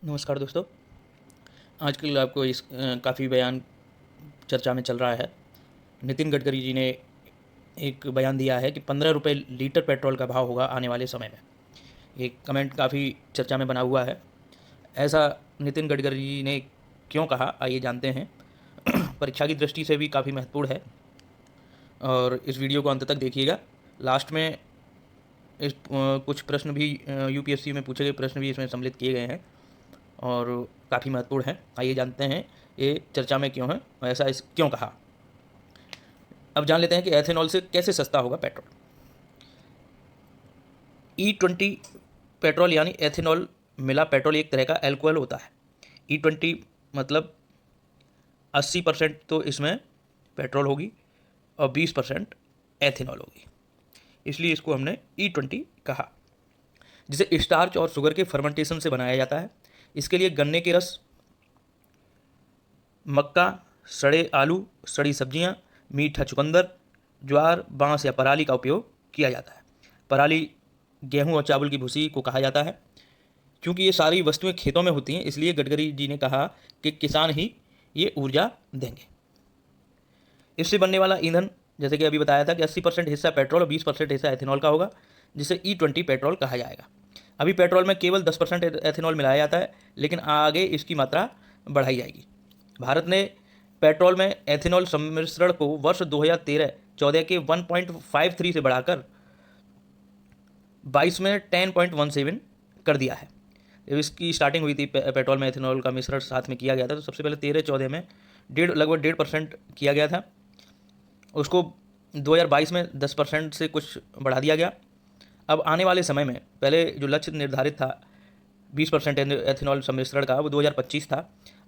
नमस्कार दोस्तों। आजकल आपको काफ़ी बयान चर्चा में चल रहा है। नितिन गडकरी जी ने एक बयान दिया है कि 15 रुपये लीटर पेट्रोल का भाव होगा आने वाले समय में। एक कमेंट काफ़ी चर्चा में बना हुआ है। ऐसा नितिन गडकरी जी ने क्यों कहा, आइए जानते हैं। परीक्षा की दृष्टि से भी काफ़ी महत्वपूर्ण है और इस वीडियो को अंत तक देखिएगा। लास्ट में कुछ प्रश्न भी यूपीएससी में पूछे गए प्रश्न भी इसमें सम्मिलित किए गए हैं और काफ़ी महत्वपूर्ण है। आइए जानते हैं ये चर्चा में क्यों है और ऐसा इस क्यों कहा। अब जान लेते हैं कि एथेनॉल से कैसे सस्ता होगा पेट्रोल। E20 पेट्रोल यानी एथेनॉल मिला पेट्रोल एक तरह का एल्कोहल होता है। E20 मतलब 80% तो इसमें पेट्रोल होगी और 20% एथेनॉल होगी, इसलिए इसको हमने E20 कहा, जिसे स्टार्च और शुगर के फर्मेंटेशन से बनाया जाता है। इसके लिए गन्ने के रस, मक्का, सड़े आलू, सड़ी सब्जियां, मीठा चुकंदर, ज्वार, बांस या पराली का उपयोग किया जाता है। पराली गेहूं और चावल की भूसी को कहा जाता है। क्योंकि ये सारी वस्तुएं खेतों में होती हैं, इसलिए गडकरी जी ने कहा कि किसान ही ये ऊर्जा देंगे। इससे बनने वाला ईंधन, जैसे कि अभी बताया था कि 80% हिस्सा पेट्रोल और 20% हिस्सा एथेनॉल का होगा, जिसे E20 पेट्रोल कहा जाएगा। अभी पेट्रोल में केवल 10% एथेनॉल मिलाया जाता है, लेकिन आगे इसकी मात्रा बढ़ाई जाएगी। भारत ने पेट्रोल में एथेनॉल सम्मिश्रण को वर्ष 2013-14 के 1.53 से बढ़ाकर 22 में 10.17 कर दिया है। जब इसकी स्टार्टिंग हुई थी, पेट्रोल में एथेनॉल का मिश्रण साथ में किया गया था, तो सबसे पहले 13-14 में लगभग 1.5% किया गया था। उसको 2022 में 10% से कुछ बढ़ा दिया गया। अब आने वाले समय में पहले जो लक्ष्य निर्धारित था 20% एथेनॉल सम्मिश्रण का, वो 2025 था।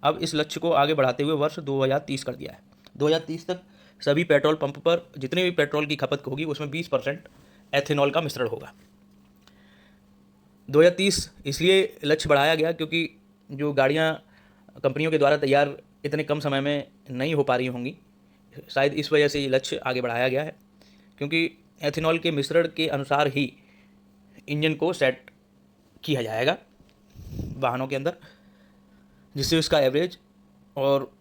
अब इस लक्ष्य को आगे बढ़ाते हुए वर्ष 2030 कर दिया है। 2030 तक सभी पेट्रोल पंप पर जितने भी पेट्रोल की खपत होगी उसमें 20% एथेनॉल का मिश्रण होगा। 2030 इसलिए लक्ष्य बढ़ाया गया क्योंकि जो गाड़ियाँ कंपनियों के द्वारा तैयार इतने कम समय में नहीं हो पा रही होंगी, शायद इस वजह से ये लक्ष्य आगे बढ़ाया गया है। क्योंकि एथेनॉल के मिश्रण के अनुसार ही इंजन को सेट किया जाएगा वाहनों के अंदर, जिससे उसका एवरेज और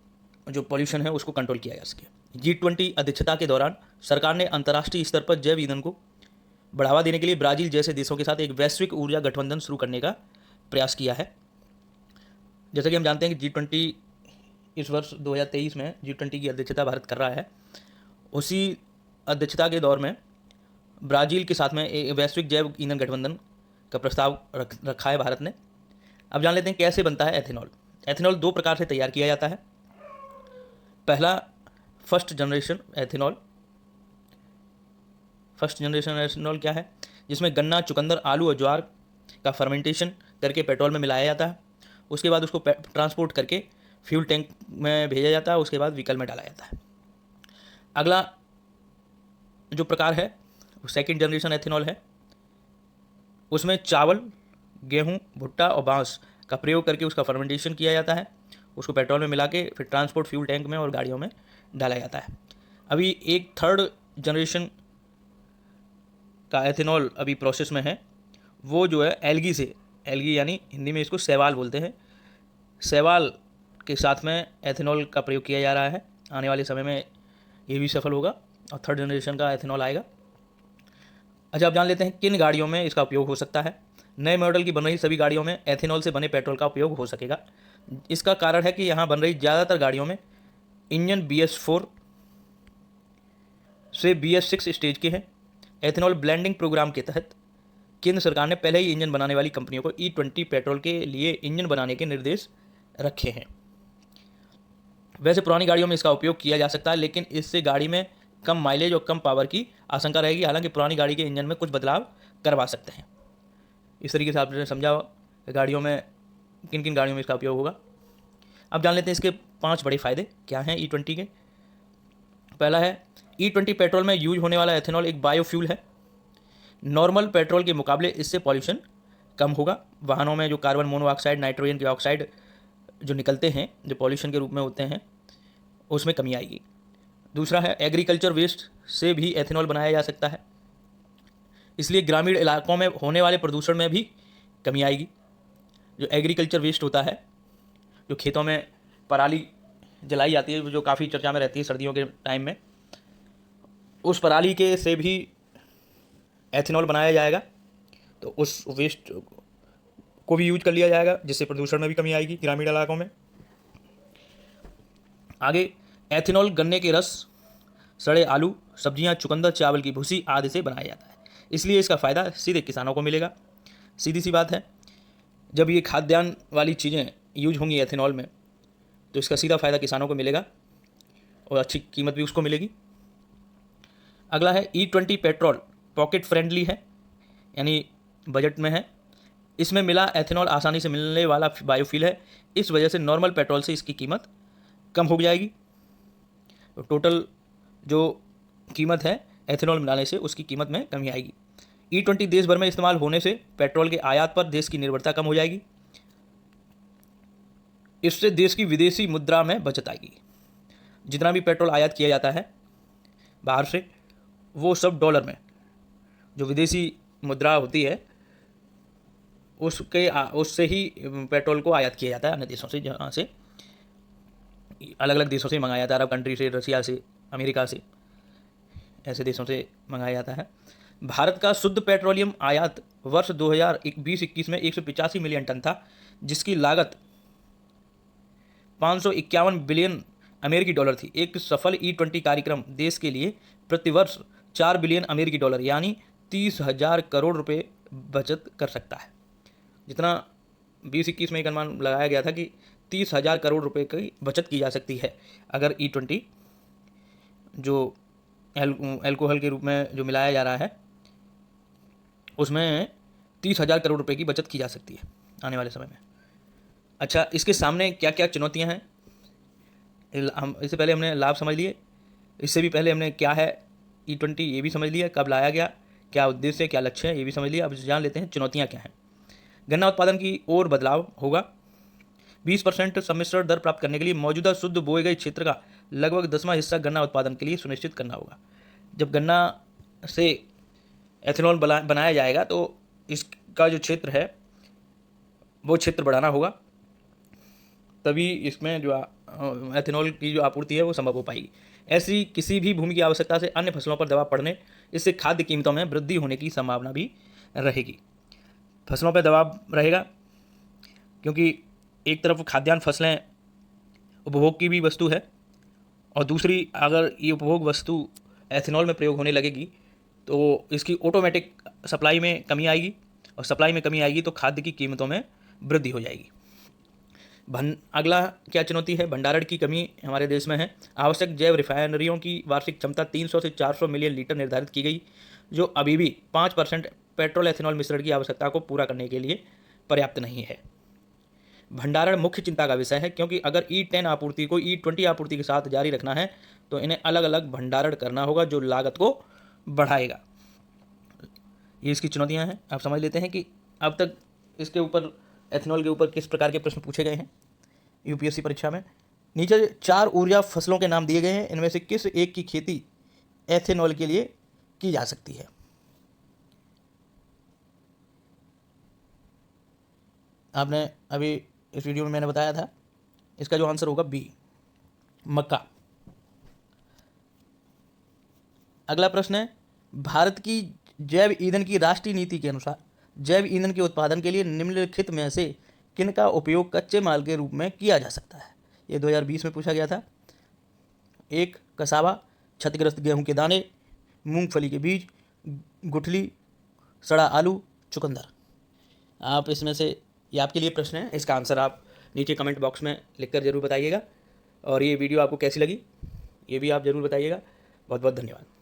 जो पॉल्यूशन है उसको कंट्रोल किया जा सके। G20 अध्यक्षता के दौरान सरकार ने अंतर्राष्ट्रीय स्तर पर जैव ईंधन को बढ़ावा देने के लिए ब्राज़ील जैसे देशों के साथ एक वैश्विक ऊर्जा गठबंधन शुरू करने का प्रयास किया है। जैसा कि हम जानते हैं कि G20 इस वर्ष 2023 में G20 की अध्यक्षता भारत कर रहा है। उसी अध्यक्षता के दौर में ब्राज़ील के साथ में एक वैश्विक जैव ईंधन गठबंधन का प्रस्ताव रखा है भारत ने। अब जान लेते हैं कैसे बनता है एथेनॉल। एथेनॉल दो प्रकार से तैयार किया जाता है। पहला first generation ethanol. First generation ethanol क्या है? जिसमें गन्ना, चुकंदर, आलू और ज्वार का फर्मेंटेशन करके पेट्रोल में मिलाया जाता है। उसके बाद उसको ट्रांसपोर्ट करके फ्यूल टैंक में भेजा जाता है, उसके बाद व्हीकल में डाला जाता है। अगला जो प्रकार है वो सेकेंड जनरेशन एथेनॉल है। उसमें चावल, गेहूँ, भुट्टा और बांस का प्रयोग करके उसका फर्मेंटेशन किया जाता है। उसको पेट्रोल में मिला के फिर ट्रांसपोर्ट फ्यूल टैंक में और गाड़ियों में डाला जाता है। अभी एक थर्ड जनरेशन का एथेनॉल अभी प्रोसेस में है। वो जो है एल्गी यानी हिंदी में इसको शैवाल बोलते हैं। शैवाल के साथ में एथेनॉल का प्रयोग किया जा रहा है। आने वाले समय में ये भी सफल होगा और थर्ड जनरेशन का एथेनॉल आएगा। अच्छा, आप जान लेते हैं किन गाड़ियों में इसका उपयोग हो सकता है। नए मॉडल की बन रही सभी गाड़ियों में एथेनॉल से बने पेट्रोल का उपयोग हो सकेगा। इसका कारण है कि यहाँ बन रही ज़्यादातर गाड़ियों में इंजन BS4 से BS6 स्टेज के हैं। एथेनॉल ब्लेंडिंग प्रोग्राम के तहत केंद्र सरकार ने पहले ही इंजन बनाने वाली कंपनियों को E20 पेट्रोल के लिए इंजन बनाने के निर्देश रखे हैं। वैसे पुरानी गाड़ियों में इसका उपयोग किया जा सकता है, लेकिन इससे गाड़ी में कम माइलेज और कम पावर की आशंका रहेगी। हालांकि पुरानी गाड़ी के इंजन में कुछ बदलाव करवा सकते हैं। इस तरीके से आपने समझा गाड़ियों में किन किन गाड़ियों में इसका उपयोग होगा। अब जान लेते हैं इसके 5 बड़े फायदे क्या हैं E20 के। पहला है E20 पेट्रोल में यूज होने वाला एथेनॉल एक बायोफ्यूल है। नॉर्मल पेट्रोल के मुकाबले इससे पॉल्यूशन कम होगा। वाहनों में जो कार्बन मोनोऑक्साइड, नाइट्रोजन के ऑक्साइड जो निकलते हैं, जो पॉल्यूशन के रूप में होते हैं, उसमें कमी आएगी। दूसरा है एग्रीकल्चर वेस्ट से भी एथेनॉल बनाया जा सकता है, इसलिए ग्रामीण इलाकों में होने वाले प्रदूषण में भी कमी आएगी। जो एग्रीकल्चर वेस्ट होता है, जो खेतों में पराली जलाई जाती है, जो काफ़ी चर्चा में रहती है सर्दियों के टाइम में, उस पराली के से भी एथेनॉल बनाया जाएगा। तो उस वेस्ट को भी यूज कर लिया जाएगा, जिससे प्रदूषण में भी कमी आएगी ग्रामीण इलाकों में। आगे, एथेनॉल गन्ने के रस, सड़े आलू, सब्जियां, चुकंदर, चावल की भूसी आदि से बनाया जाता है, इसलिए इसका फ़ायदा सीधे किसानों को मिलेगा। सीधी सी बात है, जब ये खाद्यान्न वाली चीज़ें यूज होंगी एथेनॉल में, तो इसका सीधा फ़ायदा किसानों को मिलेगा और अच्छी कीमत भी उसको मिलेगी। अगला है E20 पेट्रोल, पॉकेट फ्रेंडली है, यानी बजट में है। इसमें मिला एथेनॉल आसानी से मिलने वाला बायोफ्यूल है, इस वजह से नॉर्मल पेट्रोल से इसकी कीमत कम हो जाएगी। तो टोटल जो कीमत है एथेनॉल मिलाने से, उसकी कीमत में कमी आएगी। E20 देश भर में इस्तेमाल होने से पेट्रोल के आयात पर देश की निर्भरता कम हो जाएगी। इससे देश की विदेशी मुद्रा में बचत आएगी। जितना भी पेट्रोल आयात किया जाता है बाहर से, वो सब डॉलर में, जो विदेशी मुद्रा होती है उससे ही पेट्रोल को आयात किया जाता है अन्य देशों से, जहाँ से अलग अलग देशों से मंगाया जाता है, अरब कंट्री से, रसिया से, अमेरिका से, ऐसे देशों से मंगाया जाता है। भारत का शुद्ध पेट्रोलियम आयात वर्ष 2020-21 में 185 मिलियन टन था, जिसकी लागत 551 बिलियन अमेरिकी डॉलर थी। एक सफल E20 कार्यक्रम देश के लिए प्रतिवर्ष 4 बिलियन अमेरिकी डॉलर यानी 30,000 करोड़ रुपए बचत कर सकता है। जितना 2021 में एक अनुमान लगाया गया था कि 30,000 करोड़ रुपए की बचत की जा सकती है अगर E20 जो एल्कोहल के रूप में जो मिलाया जा रहा है, उसमें 30,000 करोड़ रुपए की बचत की जा सकती है आने वाले समय में। अच्छा, इसके सामने क्या क्या चुनौतियां हैं, इससे पहले हमने लाभ समझ लिए, इससे भी पहले हमने क्या है E20 ये भी समझ लिया, कब लाया गया, क्या उद्देश्य है, क्या लक्ष्य है, ये भी समझ लिया। अब जान लेते हैं चुनौतियाँ क्या हैं। गन्ना उत्पादन की ओर बदलाव होगा। 20% सम्मिश्रण दर प्राप्त करने के लिए मौजूदा शुद्ध बोए गए क्षेत्र का लगभग 10वां हिस्सा गन्ना उत्पादन के लिए सुनिश्चित करना होगा। जब गन्ना से एथेनॉल बनाया जाएगा तो इसका जो क्षेत्र है वो क्षेत्र बढ़ाना होगा, तभी इसमें जो एथेनॉल की जो आपूर्ति है वो संभव हो पाएगी। ऐसी किसी भी भूमि की आवश्यकता से अन्य फसलों पर दबाव पड़ने, इससे खाद्य कीमतों में वृद्धि होने की संभावना भी रहेगी। फसलों पर दबाव रहेगा क्योंकि एक तरफ खाद्यान्न फसलें उपभोग की भी वस्तु है, और दूसरी अगर ये उपभोग वस्तु एथेनॉल में प्रयोग होने लगेगी तो इसकी ऑटोमेटिक सप्लाई में कमी आएगी, और सप्लाई में कमी आएगी तो खाद्य की कीमतों में वृद्धि हो जाएगी। अगला क्या चुनौती है, भंडारण की कमी हमारे देश में है। आवश्यक जैव रिफाइनरियों की वार्षिक क्षमता 300 से 400 मिलियन लीटर निर्धारित की गई, जो अभी भी 5% पेट्रोल एथेनॉल मिश्रण की आवश्यकता को पूरा करने के लिए पर्याप्त नहीं है। भंडारण मुख्य चिंता का विषय है, क्योंकि अगर E10 आपूर्ति को E20 आपूर्ति के साथ जारी रखना है तो इन्हें अलग अलग भंडारण करना होगा, जो लागत को बढ़ाएगा। ये इसकी चुनौतियां हैं। आप समझ लेते हैं कि अब तक इसके ऊपर, एथेनॉल के ऊपर किस प्रकार के प्रश्न पूछे गए हैं यूपीएससी परीक्षा में। नीचे 4 ऊर्जा फसलों के नाम दिए गए हैं, इनमें से किस एक की खेती एथेनॉल के लिए की जा सकती है। आपने अभी इस वीडियो में मैंने बताया था, इसका जो आंसर होगा बी, मक्का। अगला प्रश्न है, भारत की जैव ईंधन की राष्ट्रीय नीति के अनुसार जैव ईंधन के उत्पादन के लिए निम्नलिखित में से किनका उपयोग कच्चे माल के रूप में किया जा सकता है। ये 2020 में पूछा गया था। 1 कसावा, क्षतिग्रस्त गेहूं के दाने, मूंगफली के बीज, गुठली, सड़ा आलू, चुकंदर। आप इसमें से, ये आपके लिए प्रश्न है, इसका आंसर आप नीचे कमेंट बॉक्स में लिखकर ज़रूर बताइएगा। और ये वीडियो आपको कैसी लगी ये भी आप ज़रूर बताइएगा। बहुत बहुत धन्यवाद।